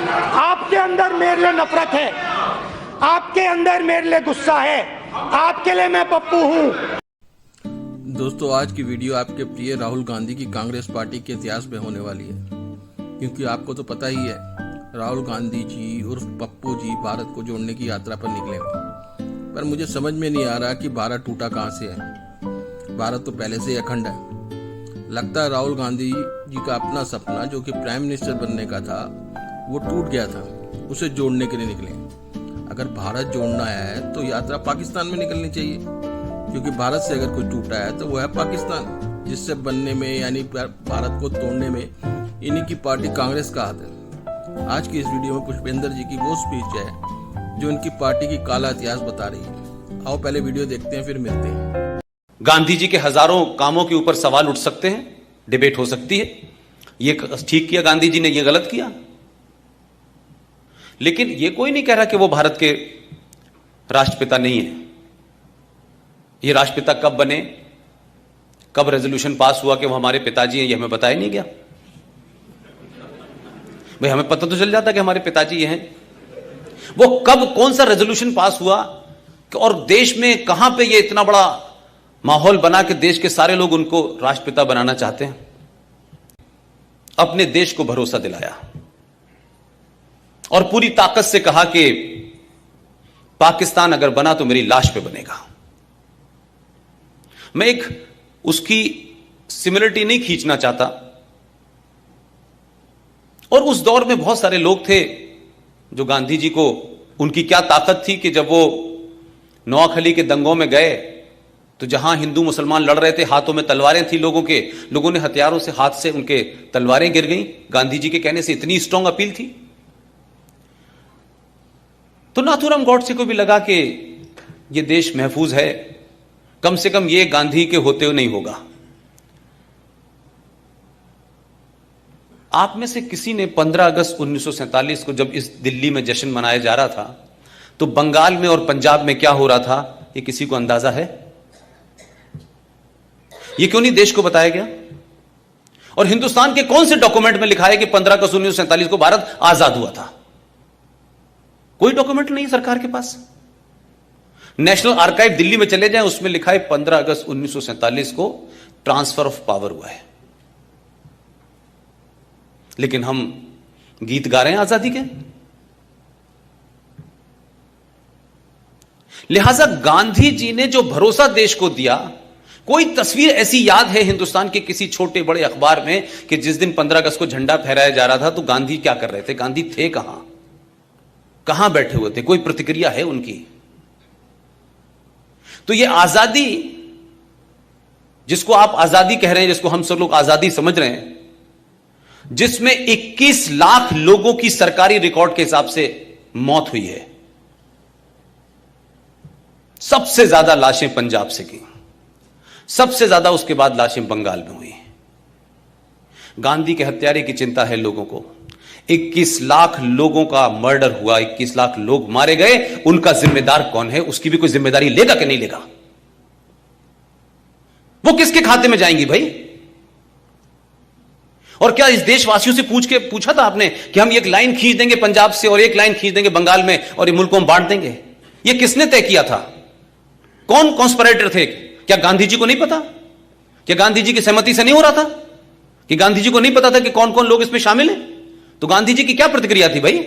आपके अंदर मेरे लिए नफरत है, आपके अंदर मेरे लिए गुस्सा है, आपके लिए मैं पप्पू हूँ। दोस्तों, आज की वीडियो आपके प्रिय राहुल गांधी की कांग्रेस पार्टी के इतिहास में होने वाली है, क्योंकि आपको तो पता ही है राहुल गांधी जी उर्फ पप्पू जी भारत को जोड़ने की यात्रा पर निकले। पर मुझे समझ में नहीं आ रहा कि भारत टूटा कहाँ से है। भारत तो पहले से ही अखंड है। लगता है राहुल गांधी जी का अपना सपना जो कि प्राइम मिनिस्टर बनने का था वो टूट गया था, उसे जोड़ने के लिए निकले। अगर भारत जोड़ना है तो यात्रा पाकिस्तान में निकलनी चाहिए, क्योंकि भारत से अगर कोई टूटा है तो वो है पाकिस्तान, जिससे बनने में यानी भारत को तोड़ने में इन्हीं की पार्टी कांग्रेस का हाथ है। आज की इस वीडियो में पुष्पेंद्र जी की वो स्पीच है जो उनकी पार्टी की काला इतिहास बता रही है। आओ पहले वीडियो देखते हैं, फिर मिलते हैं। गांधी जी के हजारों कामों के ऊपर सवाल उठ सकते हैं, डिबेट हो सकती है, ये ठीक किया गांधी जी ने, ये गलत किया। लेकिन ये कोई नहीं कह रहा कि वो भारत के राष्ट्रपिता नहीं है। ये राष्ट्रपिता कब बने, कब रेजोल्यूशन पास हुआ कि वो हमारे पिताजी हैं, ये हमें बताया नहीं गया। भाई हमें पता तो चल जाता कि हमारे पिताजी ये हैं। वो कब कौन सा रेजोल्यूशन पास हुआ और देश में कहां पे ये इतना बड़ा माहौल बना कि देश के सारे लोग उनको राष्ट्रपिता बनाना चाहते हैं। अपने देश को भरोसा दिलाया और पूरी ताकत से कहा कि पाकिस्तान अगर बना तो मेरी लाश पे बनेगा। मैं एक उसकी सिमिलरिटी नहीं खींचना चाहता, और उस दौर में बहुत सारे लोग थे जो गांधी जी को, उनकी क्या ताकत थी कि जब वो नोआखली के दंगों में गए तो जहां हिंदू मुसलमान लड़ रहे थे, हाथों में तलवारें थी लोगों के, लोगों ने हथियारों से हाथ से उनके तलवारें गिर गईं। गांधी जी के कहने से इतनी स्ट्रांग अपील थी। तो नाथूराम गॉडसे को भी लगा कि यह देश महफूज है, कम से कम ये गांधी के होते हुए नहीं होगा। आप में से किसी ने 15 अगस्त 1947 को जब इस दिल्ली में जश्न मनाया जा रहा था तो बंगाल में और पंजाब में क्या हो रहा था, ये किसी को अंदाजा है? ये क्यों नहीं देश को बताया गया? और हिंदुस्तान के कौन से डॉक्यूमेंट में लिखा है कि 15 अगस्त 1947 को भारत आजाद हुआ था? कोई डॉक्यूमेंट नहीं सरकार के पास। नेशनल आर्काइव दिल्ली में चले जाएं, उसमें लिखा है 15 अगस्त 1947 को ट्रांसफर ऑफ पावर हुआ है। लेकिन हम गीत गा रहे हैं आजादी के। लिहाजा गांधी जी ने जो भरोसा देश को दिया, कोई तस्वीर ऐसी याद है हिंदुस्तान के किसी छोटे बड़े अखबार में कि जिस दिन 15 अगस्त को झंडा फहराया जा रहा था तो गांधी क्या कर रहे थे, गांधी थे कहां, कहां बैठे हुए थे? कोई प्रतिक्रिया है उनकी? तो ये आजादी जिसको आप आजादी कह रहे हैं, जिसको हम सब लोग आजादी समझ रहे हैं, जिसमें 21 लाख लोगों की सरकारी रिकॉर्ड के हिसाब से मौत हुई है, सबसे ज्यादा लाशें पंजाब से की, सबसे ज्यादा उसके बाद लाशें बंगाल में हुई। गांधी के हत्यारे की चिंता है लोगों को। 21 लाख लोगों का मर्डर हुआ, 21 लाख लोग मारे गए, उनका जिम्मेदार कौन है? उसकी भी कोई जिम्मेदारी लेगा कि नहीं लेगा? वो किसके खाते में जाएंगी भाई? और क्या इस देशवासियों से पूछा था आपने कि हम एक लाइन खींच देंगे पंजाब से और एक लाइन खींच देंगे बंगाल में और ये मुल्क को हम बांट देंगे? ये किसने तय किया था? कौन कॉन्स्पिरेटर थे? क्या गांधी जी को नहीं पता? क्या गांधी जी की सहमति से नहीं हो रहा था? कि गांधी जी को नहीं पता था कि कौन कौन लोग इसमें शामिल हैं? तो गांधी जी की क्या प्रतिक्रिया थी भाई?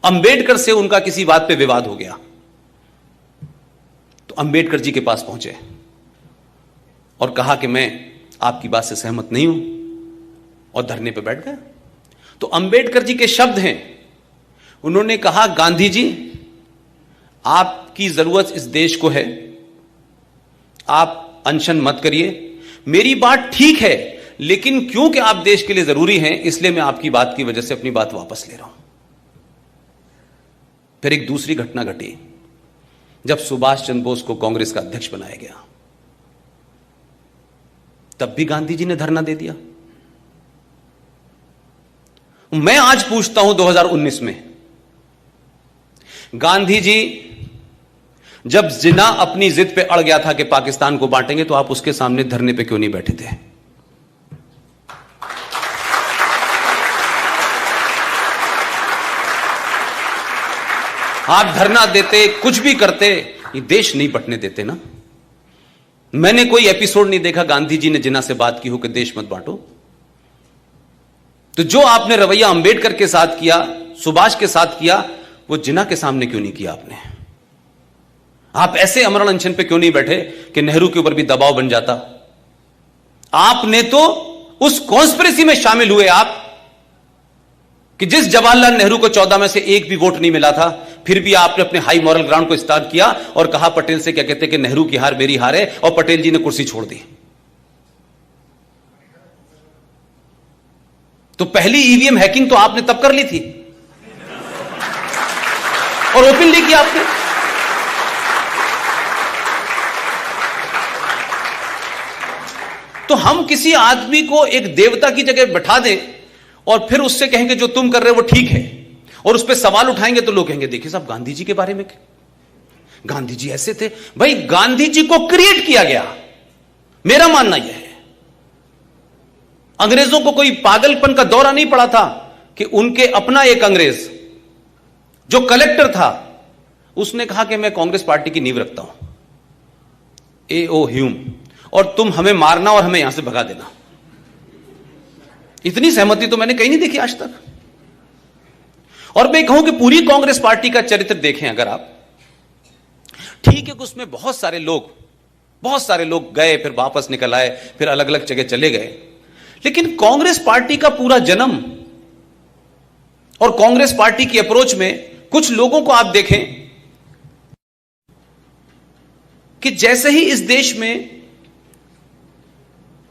अंबेडकर से उनका किसी बात पे विवाद हो गया तो अंबेडकर जी के पास पहुंचे और कहा कि मैं आपकी बात से सहमत नहीं हूं, और धरने पे बैठ गए। तो अंबेडकर जी के शब्द हैं, उन्होंने कहा गांधी जी आपकी जरूरत इस देश को है, आप अनशन मत करिए, मेरी बात ठीक है, लेकिन क्योंकि आप देश के लिए जरूरी हैं इसलिए मैं आपकी बात की वजह से अपनी बात वापस ले रहा हूं। फिर एक दूसरी घटना घटी जब सुभाष चंद्र बोस को कांग्रेस का अध्यक्ष बनाया गया, तब भी गांधी जी ने धरना दे दिया। मैं आज पूछता हूं 2019 में, गांधी जी जब जिन्ना अपनी जिद पे अड़ गया था कि पाकिस्तान को बांटेंगे, तो आप उसके सामने धरने पे क्यों नहीं बैठे थे? आप धरना देते, कुछ भी करते, ये देश नहीं बंटने देते ना। मैंने कोई एपिसोड नहीं देखा गांधी जी ने जिन्ना से बात की हो कि देश मत बांटो। तो जो आपने रवैया अंबेडकर के साथ किया, सुभाष के साथ किया, वो जिन्ना के सामने क्यों नहीं किया आपने? आप ऐसे अमरण अनशन पे क्यों नहीं बैठे कि नेहरू के ऊपर भी दबाव बन जाता? आपने तो उस कॉन्स्पिरेसी में शामिल हुए आप कि जिस जवाहरलाल नेहरू को 14 में से एक भी वोट नहीं मिला था, फिर भी आपने अपने हाई मॉरल ग्राउंड को स्टार्ट किया और कहा पटेल से, क्या कहते कि नेहरू की हार मेरी हार है, और पटेल जी ने कुर्सी छोड़ दी। तो पहली ईवीएम हैकिंग तो आपने तब कर ली थी और ओपनली किया आपने। तो हम किसी आदमी को एक देवता की जगह बैठा दें और फिर उससे कहेंगे जो तुम कर रहे हो वो ठीक है, और उस पर सवाल उठाएंगे तो लोग कहेंगे देखिए साहब गांधी जी के बारे में, गांधी जी ऐसे थे। भाई गांधी जी को क्रिएट किया गया, मेरा मानना यह है। अंग्रेजों को कोई पागलपन का दौरा नहीं पड़ा था कि उनके अपना एक अंग्रेज जो कलेक्टर था उसने कहा कि मैं कांग्रेस पार्टी की नींव रखता हूं, A.O. ह्यूम, और तुम हमें मारना और हमें यहां से भगा देना। इतनी सहमति तो मैंने कहीं नहीं देखी आज तक। और मैं कहूं कि पूरी कांग्रेस पार्टी का चरित्र देखें अगर आप, ठीक है कि उसमें बहुत सारे लोग गए, फिर वापस निकल आए, फिर अलग अलग जगह चले गए, लेकिन कांग्रेस पार्टी का पूरा जन्म और कांग्रेस पार्टी की अप्रोच में कुछ लोगों को आप देखें कि जैसे ही इस देश में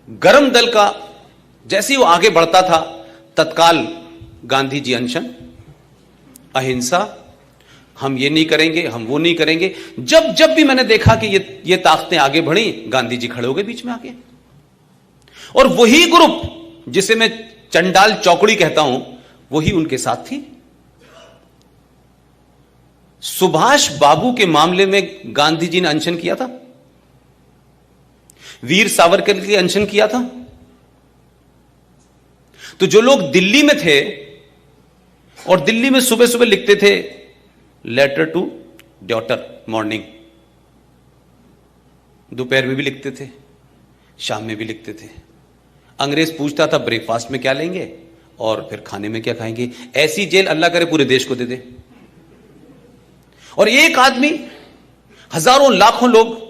गरम दल का जैसे ही वो आगे बढ़ता था, तत्काल गांधी जी अनशन, अहिंसा, हम ये नहीं करेंगे, हम वो नहीं करेंगे। जब भी मैंने देखा कि ये ताकतें आगे बढ़ी, गांधी जी खड़े हो गए बीच में आके। और वही ग्रुप जिसे मैं चंडाल चौकड़ी कहता हूं, वही उनके साथ थी। सुभाष बाबू के मामले में गांधी जी ने अनशन किया था, वीर सावरकर के लिए अनशन किया था। तो जो लोग दिल्ली में थे और दिल्ली में सुबह सुबह लिखते थे लेटर टू डॉटर मॉर्निंग, दोपहर में भी लिखते थे, शाम में भी लिखते थे। अंग्रेज पूछता था ब्रेकफास्ट में क्या लेंगे और फिर खाने में क्या खाएंगे। ऐसी जेल अल्लाह करे पूरे देश को दे दे। और एक आदमी, हजारों लाखों लोग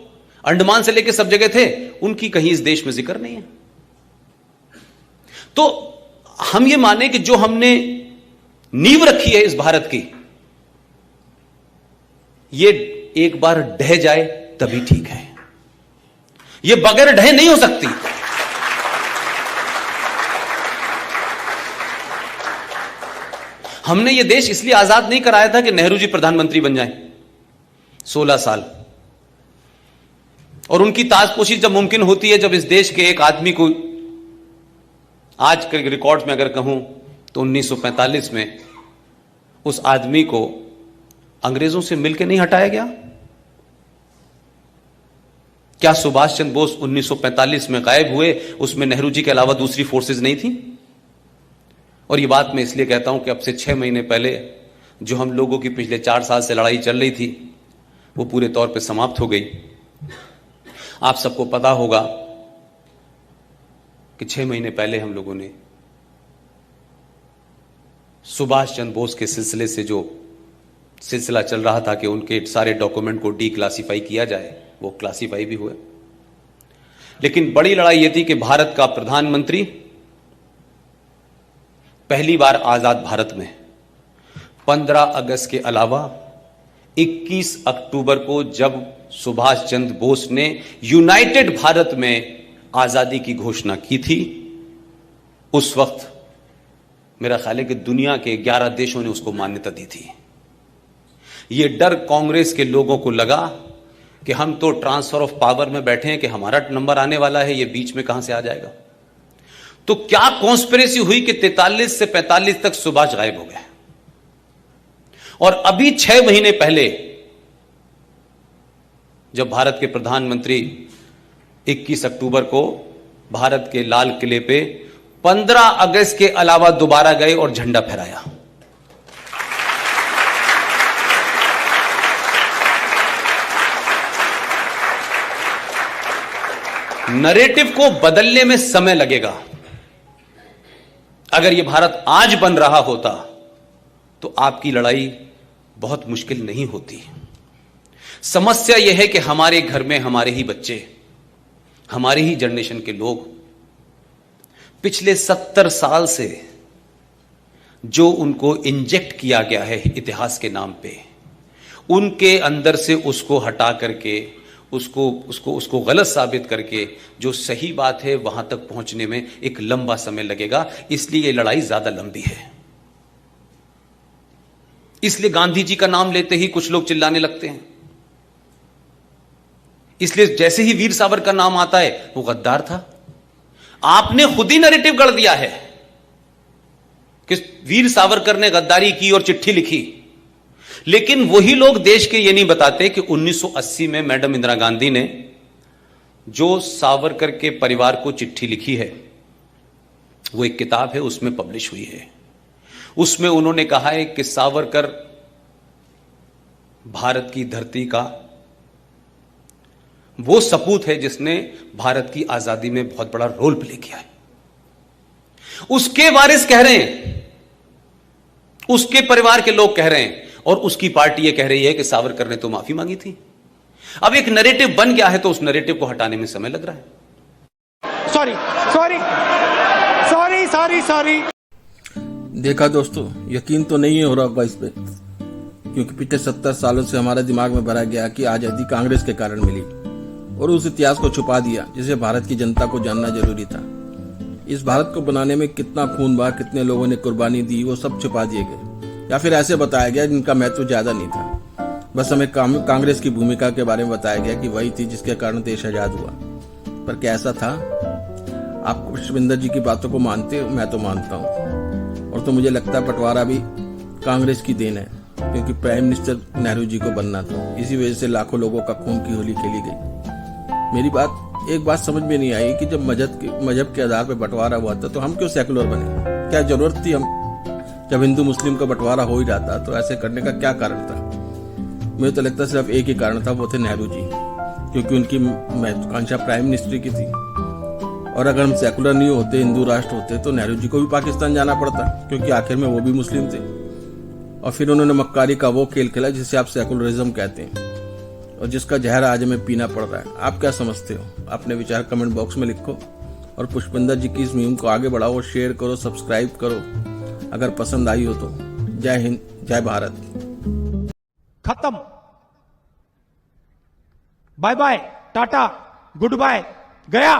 अंडमान से लेकर सब जगह थे, उनकी कहीं इस देश में जिक्र नहीं है। तो हम ये माने कि जो हमने नींव रखी है इस भारत की, ये एक बार ढह जाए तभी ठीक है, ये बगैर ढहे नहीं हो सकती। हमने ये देश इसलिए आजाद नहीं कराया था कि नेहरू जी प्रधानमंत्री बन जाएं 16 साल, और उनकी ताजपोशी जब मुमकिन होती है, जब इस देश के एक आदमी को, आज के रिकॉर्ड्स में अगर कहूं तो 1945 में उस आदमी को अंग्रेजों से मिलकर नहीं हटाया गया। क्या सुभाष चंद्र बोस 1945 में गायब हुए, उसमें नेहरू जी के अलावा दूसरी फोर्सेस नहीं थी? और ये बात मैं इसलिए कहता हूं कि अब से 6 महीने पहले जो हम लोगों की पिछले 4 साल से लड़ाई चल रही थी, वो पूरे तौर पे समाप्त हो गई। आप सबको पता होगा कि 6 महीने पहले हम लोगों ने सुभाष चंद्र बोस के सिलसिले से जो सिलसिला चल रहा था कि उनके सारे डॉक्यूमेंट को डीक्लासिफाई किया जाए, वो क्लासिफाई भी हुए। लेकिन बड़ी लड़ाई यह थी कि भारत का प्रधानमंत्री पहली बार आजाद भारत में 15 अगस्त के अलावा 21 अक्टूबर को जब सुभाष चंद्र बोस ने यूनाइटेड भारत में आजादी की घोषणा की थी, उस वक्त मेरा ख्याल है कि दुनिया के 11 देशों ने उसको मान्यता दी थी। यह डर कांग्रेस के लोगों को लगा कि हम तो ट्रांसफर ऑफ पावर में बैठे हैं कि हमारा नंबर आने वाला है, ये बीच में कहां से आ जाएगा। तो क्या कॉन्स्पिरेसी हुई कि 43 से 45 तक सुभाष गायब हो गए, और अभी 6 महीने पहले जब भारत के प्रधानमंत्री 21 अक्टूबर को भारत के लाल किले पे 15 अगस्त के अलावा दोबारा गए और झंडा फहराया। नरेटिव को बदलने में समय लगेगा। अगर यह भारत आज बन रहा होता तो आपकी लड़ाई बहुत मुश्किल नहीं होती। समस्या यह है कि हमारे घर में हमारे ही बच्चे, हमारे ही जनरेशन के लोग पिछले 70 साल से जो उनको इंजेक्ट किया गया है इतिहास के नाम पे, उनके अंदर से उसको हटा करके उसको गलत साबित करके जो सही बात है वहां तक पहुंचने में एक लंबा समय लगेगा। इसलिए यह लड़ाई ज्यादा लंबी है। इसलिए गांधी जी का नाम लेते ही कुछ लोग चिल्लाने लगते हैं। इसलिए जैसे ही वीर सावरकर का नाम आता है वो गद्दार था। आपने खुद ही नैरेटिव गढ़ दिया है कि वीर सावरकर ने गद्दारी की और चिट्ठी लिखी। लेकिन वही लोग देश के ये नहीं बताते कि 1980 में मैडम इंदिरा गांधी ने जो सावरकर के परिवार को चिट्ठी लिखी है वो एक किताब है, उसमें पब्लिश हुई है। उसमें उन्होंने कहा है कि सावरकर भारत की धरती का वो सपूत है जिसने भारत की आजादी में बहुत बड़ा रोल प्ले किया है। उसके वारिस कह रहे हैं, उसके परिवार के लोग कह रहे हैं, और उसकी पार्टी ये कह रही है कि सावरकर ने तो माफी मांगी थी। अब एक नैरेटिव बन गया है तो उस नैरेटिव को हटाने में समय लग रहा है। सॉरी। देखा दोस्तों, यकीन तो नहीं हो रहा इस पे, क्योंकि पिछले 70 सालों से हमारे दिमाग में भरा गया कि आजादी कांग्रेस के कारण मिली और उस इतिहास को छुपा दिया जिसे भारत की जनता को जानना जरूरी था। इस भारत को बनाने में कितना खून बहा, कितने लोगों ने कुर्बानी दी, वो सब छुपा दिए गए, या फिर ऐसे बताया गया जिनका महत्व ज्यादा नहीं था। बस हमें कांग्रेस की भूमिका के बारे में बताया गया कि वही थी जिसके कारण देश आजाद हुआ। पर क्या ऐसा था? आप पुष्पिंदर जी की बातों को मानते हो? मैं तो मानता हूँ। और तो मुझे लगता है बंटवारा भी कांग्रेस की देन है, क्योंकि प्राइम मिनिस्टर नेहरू जी को बनना था। इसी वजह से लाखों लोगों का खून की होली खेली गई। मेरी एक बात समझ में नहीं आई कि जब मजहब के आधार पर बंटवारा हुआ था तो हम क्यों सेकुलर बने? क्या जरूरत थी? हम जब हिंदू मुस्लिम का बंटवारा हो ही रहा था तो ऐसे करने का क्या कारण था? मुझे तो लगता है सिर्फ एक ही कारण था, वो थे नेहरू जी, क्योंकि उनकी महत्वाकांक्षा प्राइम मिनिस्ट्री की थी। और अगर हम सेकुलर नहीं होते, हिंदू राष्ट्र होते, तो नेहरू जी को भी पाकिस्तान जाना पड़ता, क्योंकि आखिर में वो भी मुस्लिम थे। और फिर उन्होंने मक्कारी का वो खेल खेला जिसे आप सेकुलरिज्म कहते हैं, और जिसका जहर आज हमें पीना पड़ रहा है। आप क्या समझते हो? अपने विचार कमेंट बॉक्स में लिखो और पुष्पिंदर जी की इस मुहिम को आगे बढ़ाओ, शेयर करो, सब्सक्राइब करो अगर पसंद आई हो तो। जय हिंद, जय भारत। खत्म। Bye bye, tata, good bye, गया।